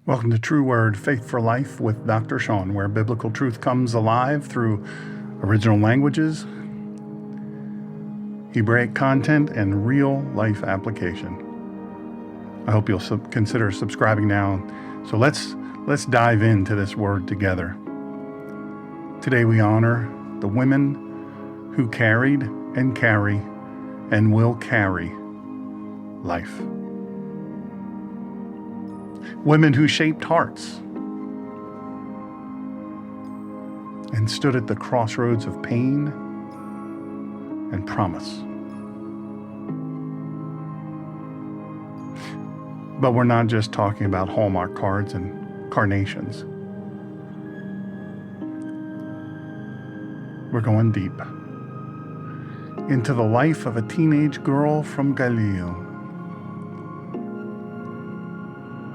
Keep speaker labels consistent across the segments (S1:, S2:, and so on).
S1: Welcome to True Word, Faith for Life with Dr. Shawn, where biblical truth comes alive through original languages, Hebraic content, and real life application. I hope you'll consider subscribing now. So let's dive into this word together. Today we honor the women who carried and carry and will carry life. Women who shaped hearts and stood at the crossroads of pain and promise. But we're not just talking about Hallmark cards and carnations. We're going deep into the life of a teenage girl from Galilee.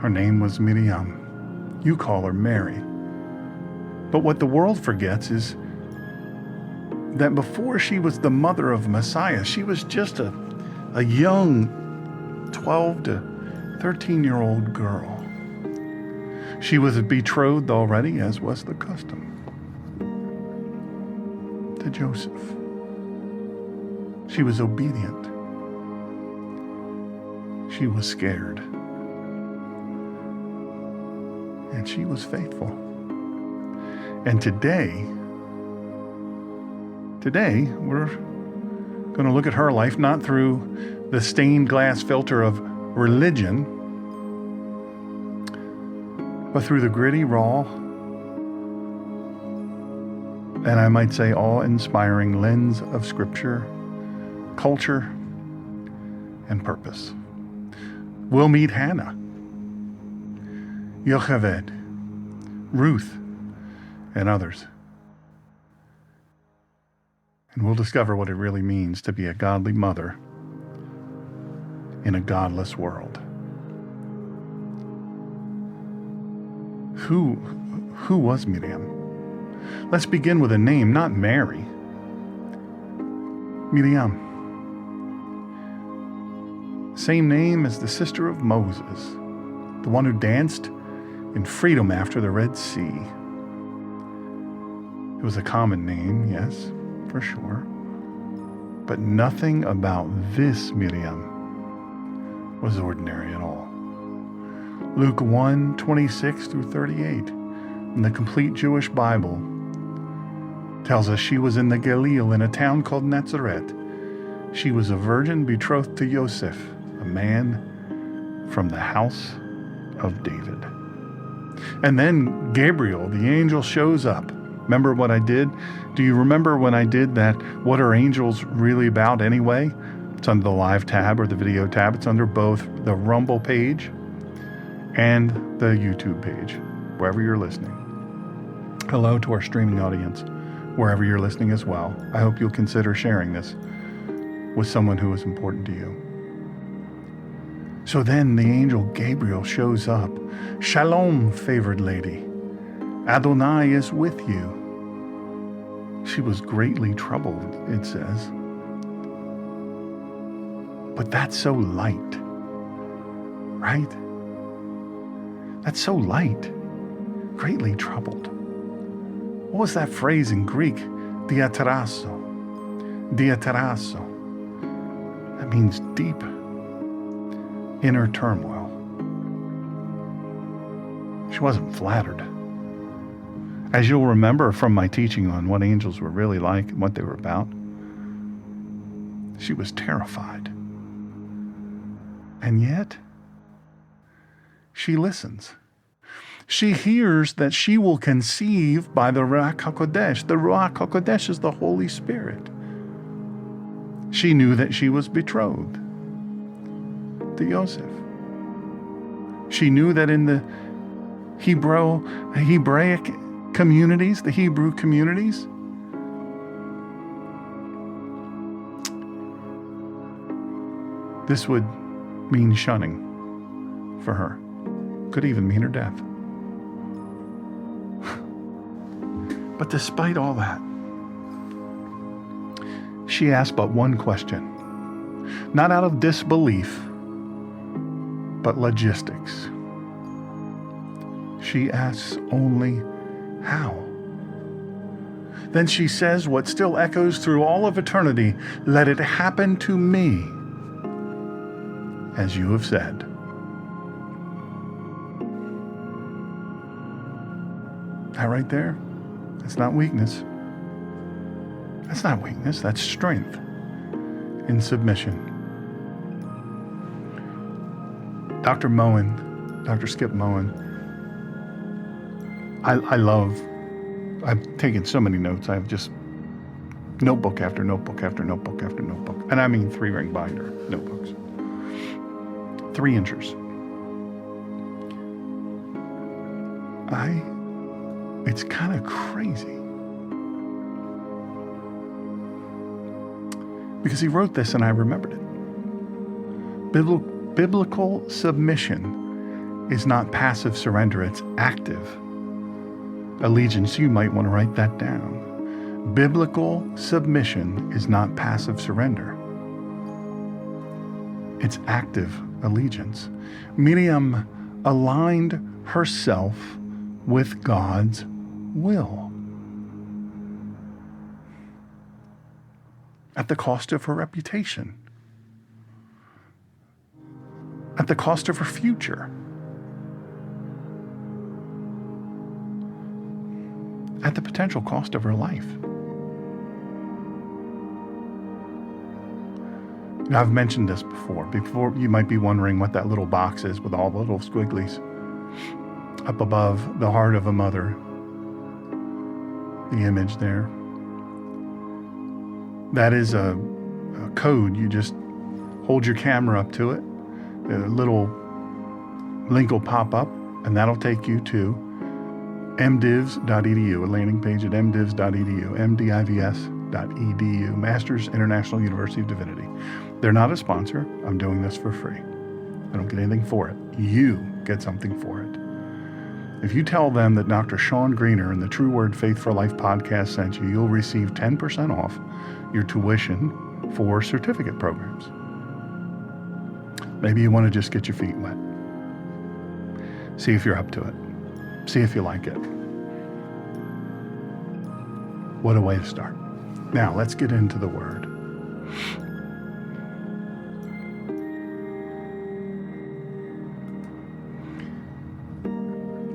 S1: Her name was Miryam. You call her Mary. But what the world forgets is that before she was the mother of Messiah, she was just a young 12 to 13-year-old girl. She was betrothed already, as was the custom, to Joseph. She was obedient. She was scared. And she was faithful. And today, we're going to look at her life not through the stained glass filter of religion, but through the gritty, raw, and I might say awe-inspiring lens of Scripture, culture, and purpose. We'll meet Hannah, Yocheved, Ruth, and others. And we'll discover what it really means to be a godly mother in a godless world. Who was Miryam? Let's begin with a name, not Mary. Miryam. Same name as the sister of Moses, the one who danced in freedom after the Red Sea. It was a common name, yes, for sure. But nothing about this Miryam was ordinary at all. Luke 1:26 through 38, in the complete Jewish Bible, tells us she was in the Galilee in a town called Nazareth. She was a virgin betrothed to Joseph, a man from the house of David. And then Gabriel, the angel, shows up. Remember what I did? Do you remember when I did that? What are angels really about anyway? It's under the live tab or the video tab. It's under both the Rumble page and the YouTube page, wherever you're listening. Hello to our streaming audience, wherever you're listening as well. I hope you'll consider sharing this with someone who is important to you. So then the angel Gabriel shows up. Shalom, favored lady. Adonai is with you. She was greatly troubled, it says. But that's so light, right? That's so light. Greatly troubled. What was that phrase in Greek? Diaterazo. Diaterazo. That means deep inner turmoil. She wasn't flattered. As you'll remember from my teaching on what angels were really like and what they were about, she was terrified. And yet, she listens. She hears that she will conceive by the Ruach HaKodesh. The Ruach HaKodesh is the Holy Spirit. She knew that she was betrothed to Joseph. She knew that in the Hebraic communities, the Hebrew communities, this would mean shunning for her. Could even mean her death. But despite all that, she asked but one question, not out of disbelief, but logistics. She asks only, how? Then she says what still echoes through all of eternity, let it happen to me, as you have said. That right there, that's not weakness. That's not weakness, that's strength in submission. Dr. Skip Moen, I've taken so many notes. I have just notebook after notebook after notebook after notebook. And I mean 3-ring binder notebooks. 3 inchers. It's kind of crazy. Because he wrote this and I remembered it. Biblical submission is not passive surrender, it's active allegiance. You might want to write that down. Biblical submission is not passive surrender. It's active allegiance. Miryam aligned herself with God's will at the cost of her reputation, at the cost of her future, at the potential cost of her life. Now, I've mentioned this before. Before, you might be wondering what that little box is with all the little squigglies up above the heart of a mother. The image there. That is a code. You just hold your camera up to it. A little link will pop up, and that'll take you to mdivs.edu, a landing page at mdivs.edu, mdivs.edu, Masters International University of Divinity. They're not a sponsor. I'm doing this for free. I don't get anything for it. You get something for it. If you tell them that Dr. Shawn Greener and the True Word Faith for Life podcast sent you, you'll receive 10% off your tuition for certificate programs. Maybe you want to just get your feet wet. See if you're up to it. See if you like it. What a way to start. Now, let's get into the Word.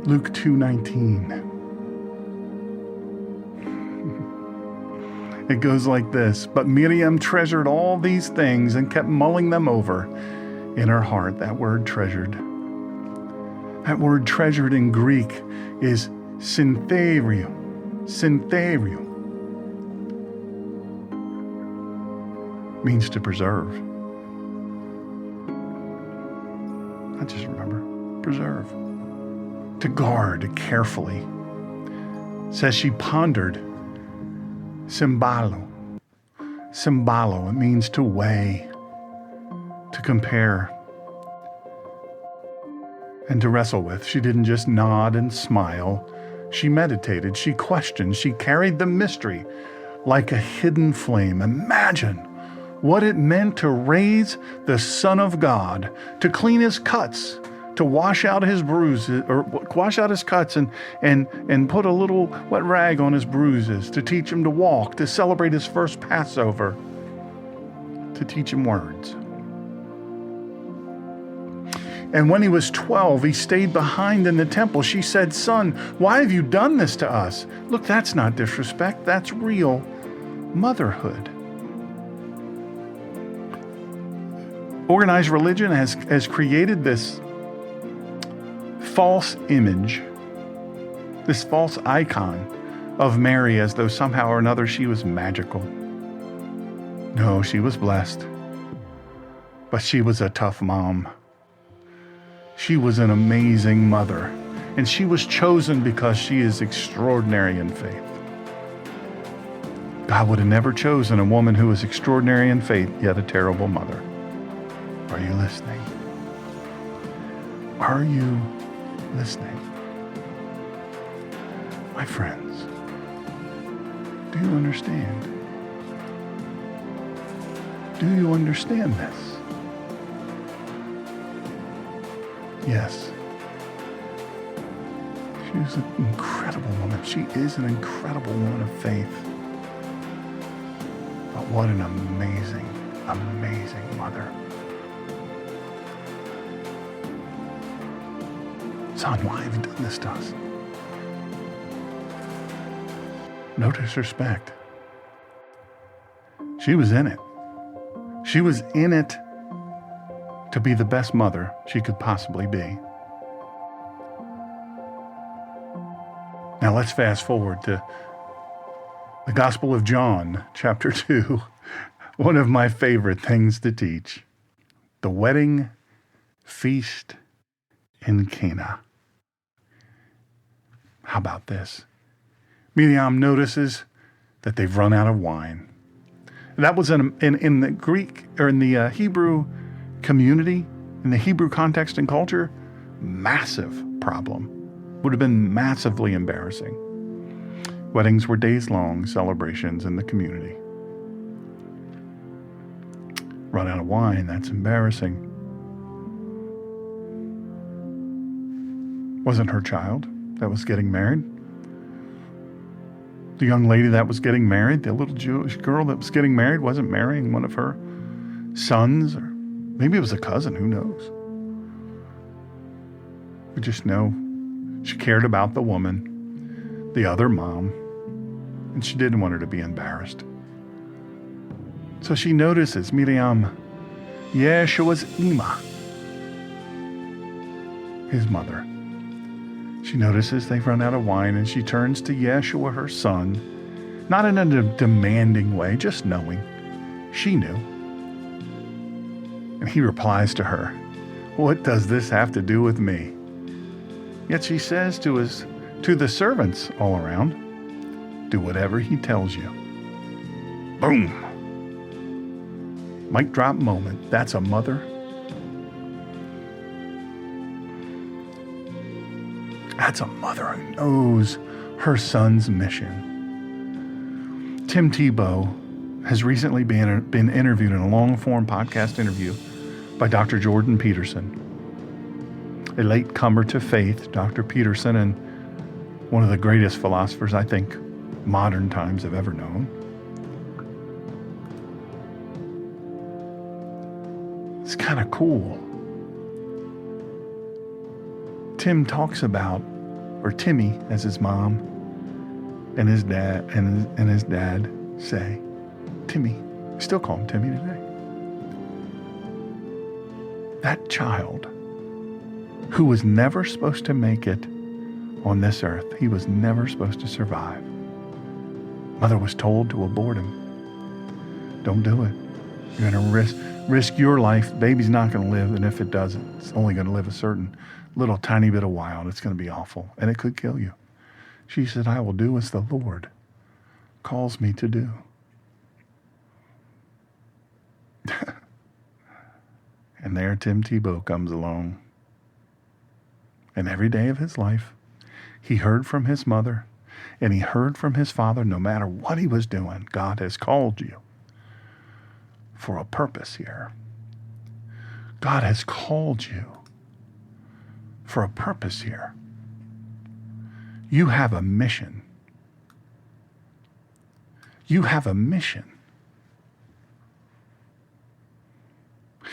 S1: Luke 2:19. It goes like this. But Miryam treasured all these things and kept mulling them over in her heart. That word treasured. That word treasured in Greek is syntherio. Syntherio. Means to preserve. I just remember. Preserve. To guard carefully. It says she pondered. Symbalo. Symbalo. It means to weigh. To compare. And to wrestle with. She didn't just nod and smile. She meditated. She questioned. She carried the mystery like a hidden flame. Imagine what it meant to raise the Son of God, to clean his cuts, to wash out his bruises, or wash out his cuts and put a little wet rag on his bruises, to teach him to walk, to celebrate his first Passover, to teach him words. And when he was 12, he stayed behind in the temple. She said, "Son, why have you done this to us?" Look, that's not disrespect. That's real motherhood. Organized religion has created this false image, this false icon of Mary as though somehow or another she was magical. No, she was blessed. But she was a tough mom. She was an amazing mother. And she was chosen because she is extraordinary in faith. God would have never chosen a woman who was extraordinary in faith, yet a terrible mother. Are you listening? Are you listening? My friends, do you understand? Do you understand this? She was an incredible woman. She is an incredible woman of faith. But what an amazing, amazing mother. Son, why have you done this to us? No disrespect. She was in it. She was in it to be the best mother she could possibly be. Now let's fast forward to the Gospel of John, chapter 2, one of my favorite things to teach. The wedding feast in Cana. How about this? Miryam notices that they've run out of wine. That was in the Greek, or in the Hebrew community, in the Hebrew context and culture, massive problem. Would have been massively embarrassing. Weddings were days-long celebrations in the community. Run out of wine, that's embarrassing. Wasn't her child that was getting married. The young lady that was getting married, the little Jewish girl that was getting married, wasn't marrying one of her sons, or maybe it was a cousin, who knows? We just know she cared about the woman, the other mom, and she didn't want her to be embarrassed. So she notices Miryam, Yeshua's Ima, his mother. She notices they've run out of wine, and she turns to Yeshua, her son, not in a demanding way, just knowing. She knew. And he replies to her, "What does this have to do with me?" Yet she says to the servants all around, "Do whatever he tells you." Boom. Mic drop moment. That's a mother. That's a mother who knows her son's mission. Tim Tebow has recently been interviewed in a long-form podcast interview by Dr. Jordan Peterson, a latecomer to faith. Dr. Peterson, and one of the greatest philosophers I think modern times have ever known. It's kind of cool. Tim talks about, or Timmy, as his mom and his dad and his dad say, Timmy, we still call him Timmy today. That child who was never supposed to make it on this earth, he was never supposed to survive. Mother was told to abort him. Don't do it. You're going to risk your life. Baby's not going to live, and if it doesn't, it's only going to live a certain little tiny bit of while, and it's going to be awful, and it could kill you. She said, I will do as the Lord calls me to do. And there Tim Tebow comes along. And every day of his life, he heard from his mother, and he heard from his father, no matter what he was doing, God has called you for a purpose here. God has called you for a purpose here. You have a mission. You have a mission.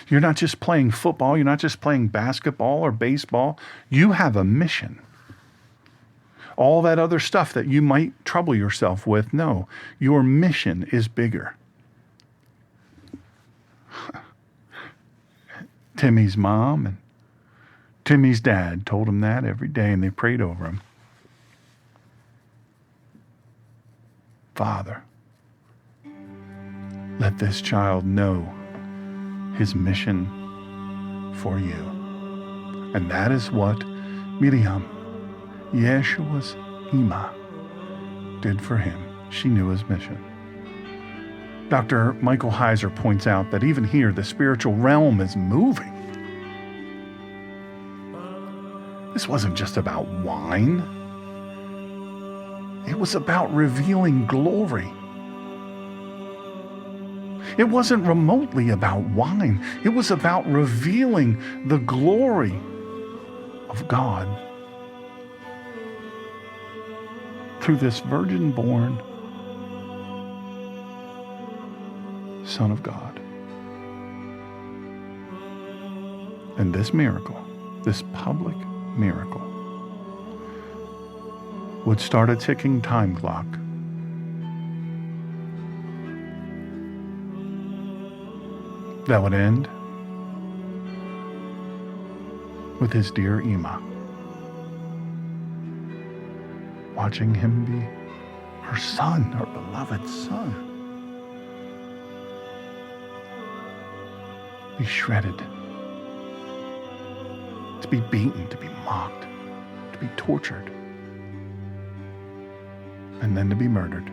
S1: You're not just playing football. You're not just playing basketball or baseball. You have a mission. All that other stuff that you might trouble yourself with, no. Your mission is bigger. Timmy's mom and Timmy's dad told him that every day, and they prayed over him. Father, let this child know his mission for you. And that is what Miryam, Yeshua's Ima, did for him. She knew his mission. Dr. Michael Heiser points out that even here, the spiritual realm is moving. This wasn't just about wine. It was about revealing glory. It wasn't remotely about wine. It was about revealing the glory of God. through this virgin-born Son of God. And this miracle, this public miracle, would start a ticking time clock that would end with his dear Ima watching him be her son, her beloved son, be shredded, to be beaten, to be mocked, to be tortured, and then to be murdered.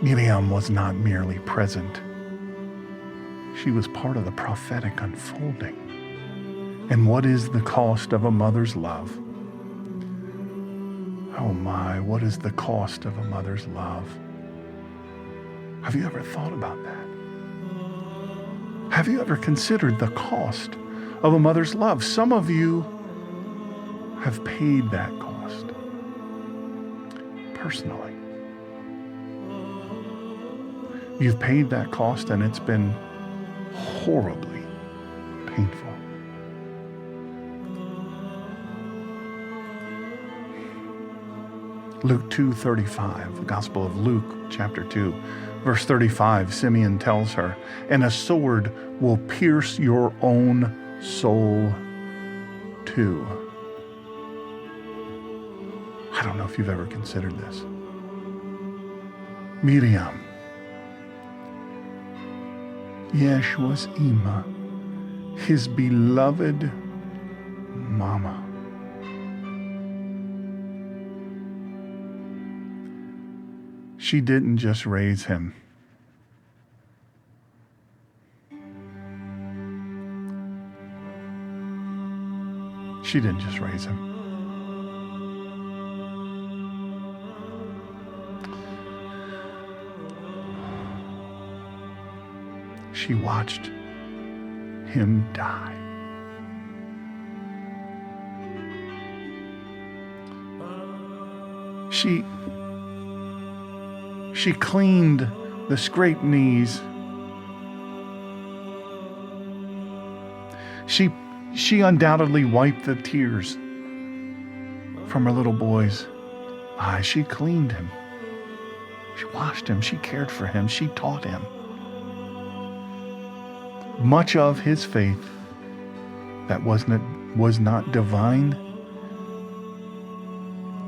S1: Miryam was not merely present. She was part of the prophetic unfolding. And what is the cost of a mother's love? Oh my, what is the cost of a mother's love? Have you ever thought about that? Have you ever considered the cost of a mother's love? Some of you have paid that cost personally. You've paid that cost, and it's been horribly painful. Luke 2:35, the Gospel of Luke, chapter 2, verse 35, Simeon tells her, "And a sword will pierce your own soul too." I don't know if you've ever considered this. Miryam, Yeshua's Ima, his beloved mama. She didn't just raise him. She didn't just raise him. She watched him die. She cleaned the scraped knees. She undoubtedly wiped the tears from her little boy's eyes. She cleaned him. She washed him. She cared for him. She taught him. Much of his faith that was not divine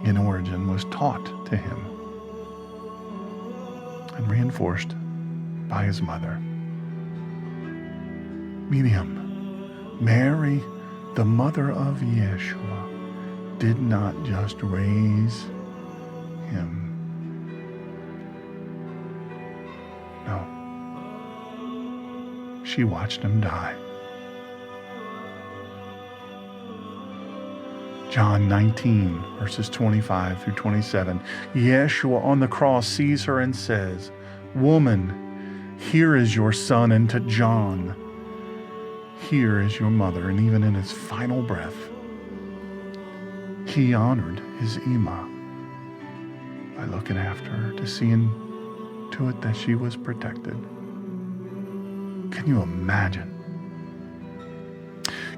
S1: in origin was taught to him and reinforced by his mother. Miryam, Mary, the mother of Yeshua, did not just raise him. No. She watched him die. John 19, verses 25 through 27. Yeshua on the cross sees her and says, "Woman, here is your son," and to John, "Here is your mother." And even in his final breath, he honored his Ima by looking after her, to seeing to it that she was protected. Can you imagine?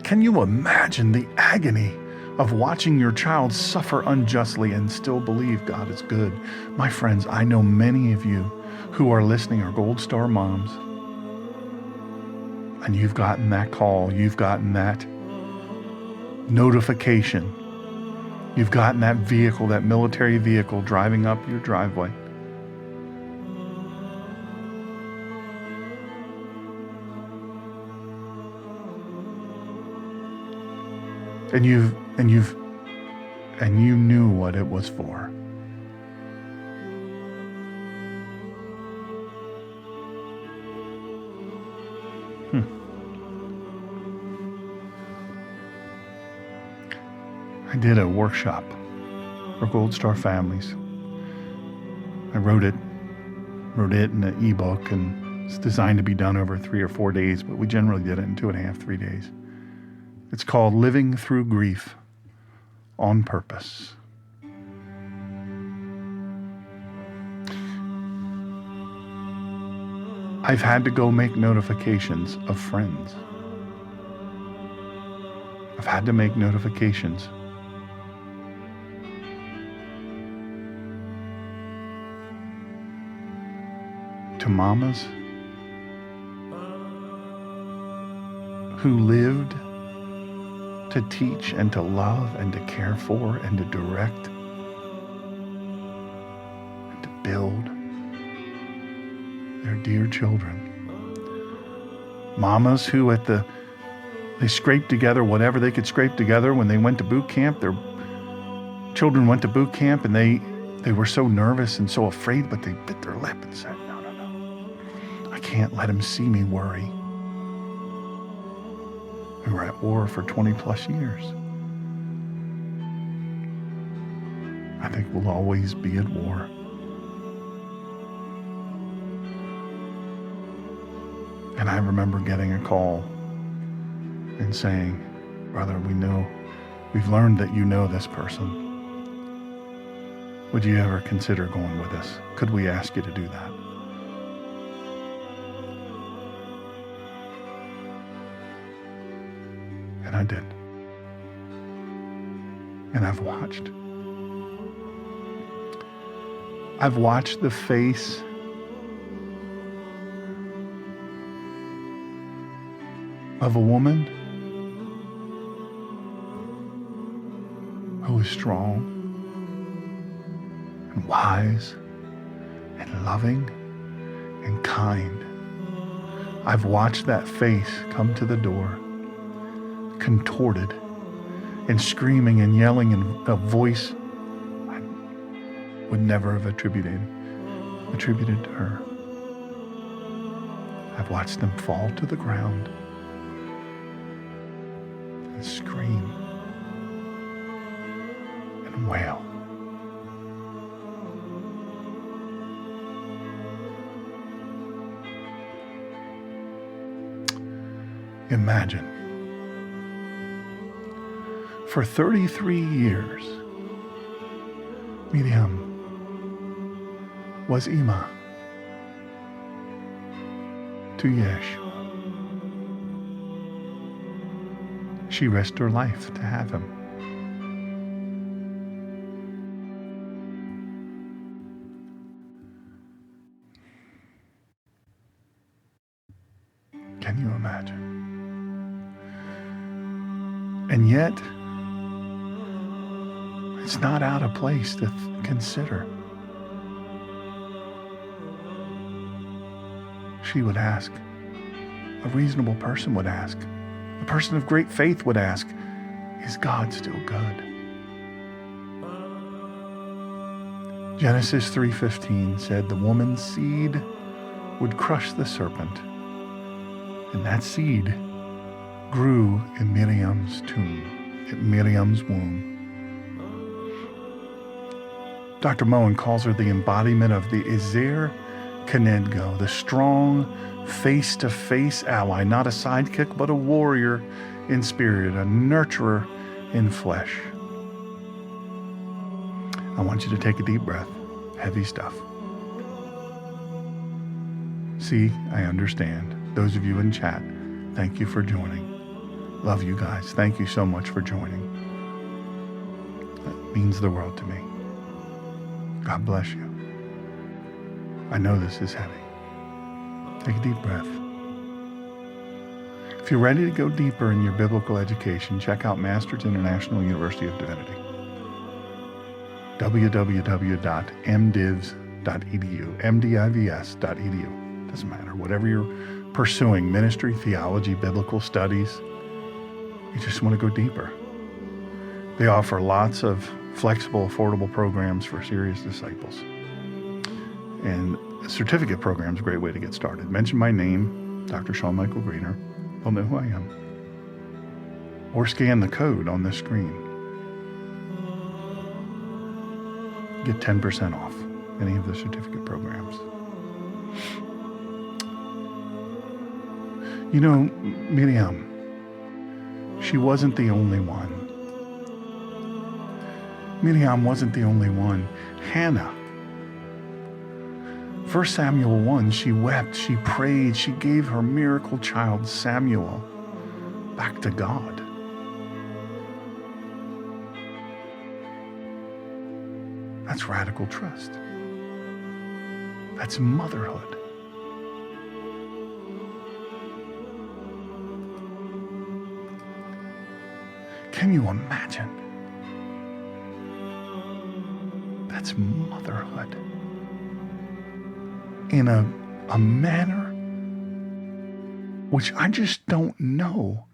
S1: Can you imagine the agony of watching your child suffer unjustly and still believe God is good? My friends, I know many of you who are listening are Gold Star moms. And you've gotten that call. You've gotten that notification. You've gotten that vehicle, that military vehicle driving up your driveway. And you knew what it was for. I did a workshop for Gold Star families. I wrote it in an ebook, and it's designed to be done over 3 or 4 days, but we generally did it in 2.5, 3 days. It's called Living Through Grief on Purpose. I've had to go make notifications of friends. I've had to make notifications to mamas who lived to teach and to love and to care for and to direct and to build their dear children. Mamas who they scraped together whatever they could scrape together when they went to boot camp. Their children went to boot camp and they were so nervous and so afraid, but they bit their lip and said, no. I can't let him see me worry. We were at war for 20 plus years. I think we'll always be at war. And I remember getting a call and saying, brother, we've learned that you know this person. Would you ever consider going with us? Could we ask you to do that? And I did. And I've watched the face of a woman who is strong and wise and loving and kind. I've watched that face come to the door, contorted and screaming and yelling in a voice I would never have attributed to her. I've watched them fall to the ground and scream and wail. Imagine, for 33 years, Miryam was Ima to Yeshua. She risked her life to have him. Can you imagine? And yet, it's not out of place to consider. She would ask, a reasonable person would ask, a person of great faith would ask, is God still good? Genesis 3:15 said the woman's seed would crush the serpent, and that seed grew in Miryam's tomb, in Miryam's womb. Dr. Moen calls her the embodiment of the Ezer Kenegdo, the strong, face-to-face ally, not a sidekick, but a warrior in spirit, a nurturer in flesh. I want you to take a deep breath. Heavy stuff. See, I understand. Those of you in chat, thank you for joining. Love you guys. Thank you so much for joining. That means the world to me. God bless you. I know this is heavy. Take a deep breath. If you're ready to go deeper in your biblical education, check out Masters International University of Divinity. www.mdivs.edu, mdivs.edu. Doesn't matter. Whatever you're pursuing, ministry, theology, biblical studies, you just want to go deeper. They offer lots of flexible, affordable programs for serious disciples. And a certificate program is a great way to get started. Mention my name, Dr. Shawn Michael Greener. They'll know who I am. Or scan the code on this screen. Get 10% off any of the certificate programs. You know, Miryam, She wasn't the only one. Miryam wasn't the only one. Hannah. 1 Samuel 1, she wept, she prayed, she gave her miracle child Samuel back to God. That's radical trust. That's motherhood. Can you imagine? That's motherhood. In a manner which I just don't know.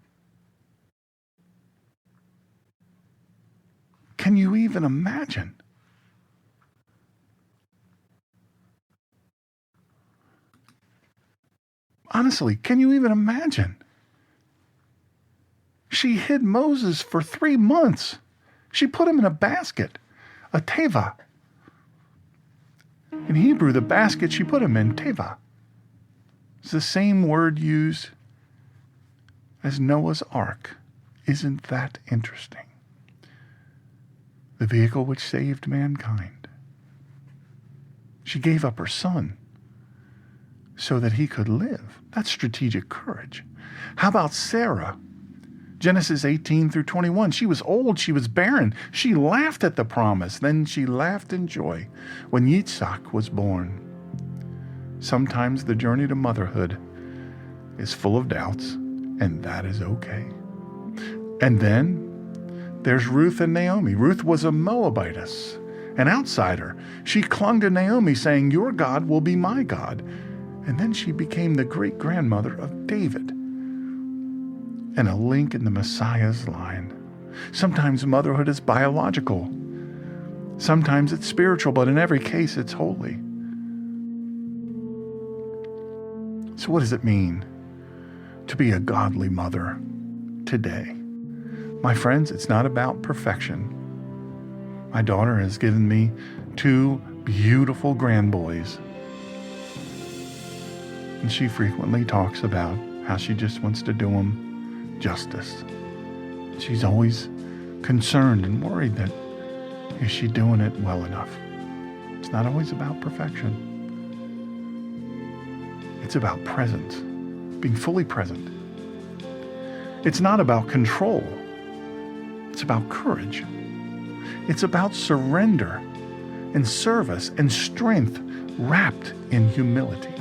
S1: Can you even imagine? Honestly, can you even imagine? She hid Moses for 3 months. She put him in a basket, a teva. In Hebrew, the basket she put him in, teva, it's the same word used as Noah's Ark. Isn't that interesting? The vehicle which saved mankind. She gave up her son so that he could live. That's strategic courage. How about Sarah? Genesis 18 through 21. She was old. She was barren. She laughed at the promise. Then she laughed in joy when Yitzhak was born. Sometimes the journey to motherhood is full of doubts, and that is okay. And then there's Ruth and Naomi. Ruth was a Moabitess, an outsider. She clung to Naomi, saying, "Your God will be my God." And then she became the great-grandmother of David and a link in the Messiah's line. Sometimes motherhood is biological. Sometimes it's spiritual, but in every case, it's holy. So what does it mean to be a godly mother today? My friends, it's not about perfection. My daughter has given me 2 beautiful grandboys. And she frequently talks about how she just wants to do them justice. She's always concerned and worried that is she doing it well enough? It's not always about perfection. It's about presence, being fully present. It's not about control. It's about courage. It's about surrender and service and strength wrapped in humility.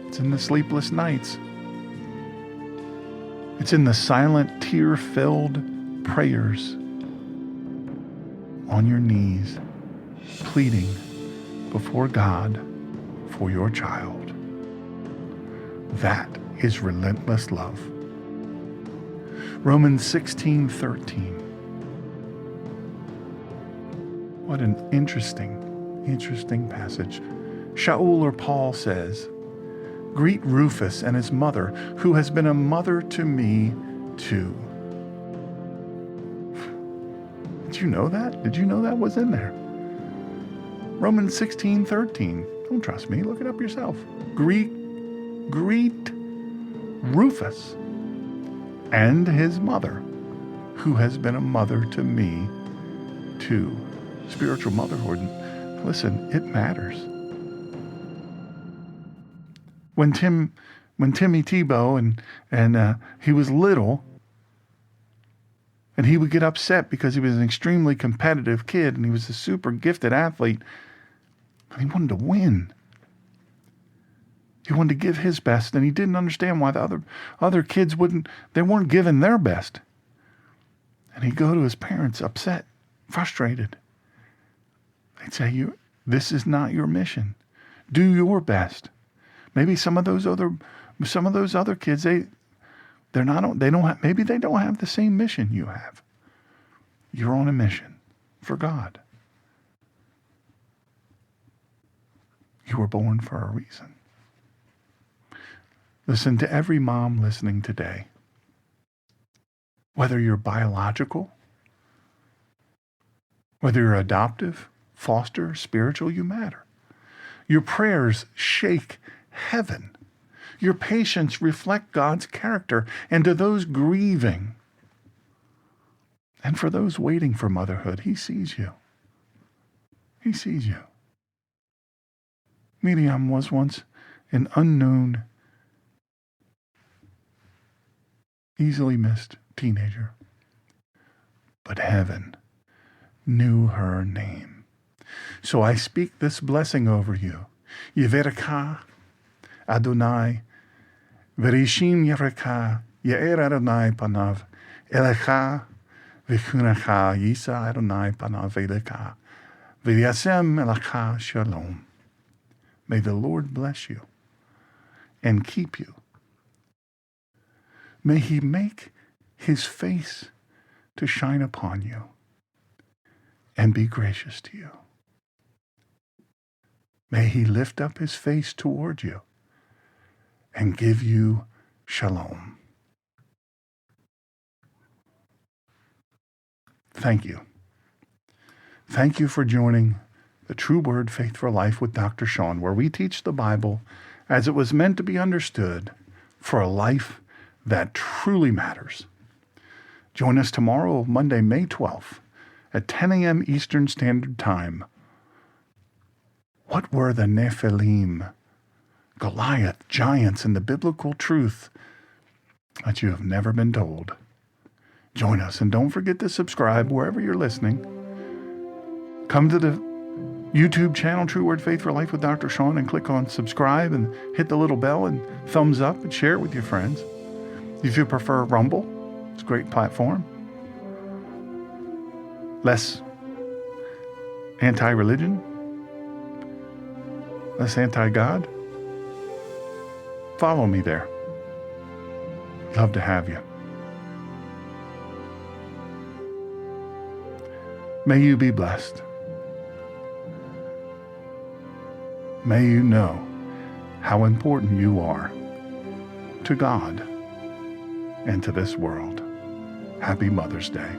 S1: It's in the sleepless nights. It's in the silent, tear-filled prayers on your knees, pleading before God for your child. That is relentless love. Romans 16:13. What an interesting passage. Shaul or Paul says, "Greet Rufus and his mother, who has been a mother to me too." Did you know that? Did you know that was in there? Romans 16:13. Don't trust me. Look it up yourself. Greet Rufus and his mother, who has been a mother to me too. Spiritual motherhood. Listen, it matters. When Timmy Tebow and he was little, and he would get upset because he was an extremely competitive kid and he was a super gifted athlete, and he wanted to win. He wanted to give his best, and he didn't understand why the other kids weren't giving their best. And he'd go to his parents upset, frustrated. They'd say, "This is not your mission. Do your best." Maybe some of those other kids, maybe they don't have the same mission you have. You're on a mission for God. You were born for a reason. Listen to every mom listening today. Whether you're biological, whether you're adoptive, foster, spiritual, you matter. Your prayers shake heaven. Your patience reflect God's character. And to those grieving, and for those waiting for motherhood, He sees you. He sees you. Miryam was once an unknown, easily missed teenager. But heaven knew her name. So I speak this blessing over you. Yeverka Adonai, Verishim Yereka, Ye'er Adonai Panav, Elecha, Vichunecha, Yisa Adonai Panav Elecha, V'yasem Elecha Shalom. May the Lord bless you and keep you. May He make His face to shine upon you and be gracious to you. May He lift up His face toward you and give you shalom. Thank you. Thank you for joining the True Word Faith for Life with Dr. Shawn, where we teach the Bible as it was meant to be understood for a life that truly matters. Join us tomorrow, Monday, May 12th, at 10 a.m. Eastern Standard Time. What were the Nephilim, Goliath, giants, and the biblical truth that you have never been told? Join us, and don't forget to subscribe wherever you're listening. Come to the YouTube channel, True Word Faith for Life with Dr. Shawn, and click on subscribe and hit the little bell and thumbs up and share it with your friends. If you prefer Rumble, it's a great platform. Less anti-religion, less anti-God. Follow me there. Love to have you. May you be blessed. May you know how important you are to God and to this world. Happy Mother's Day.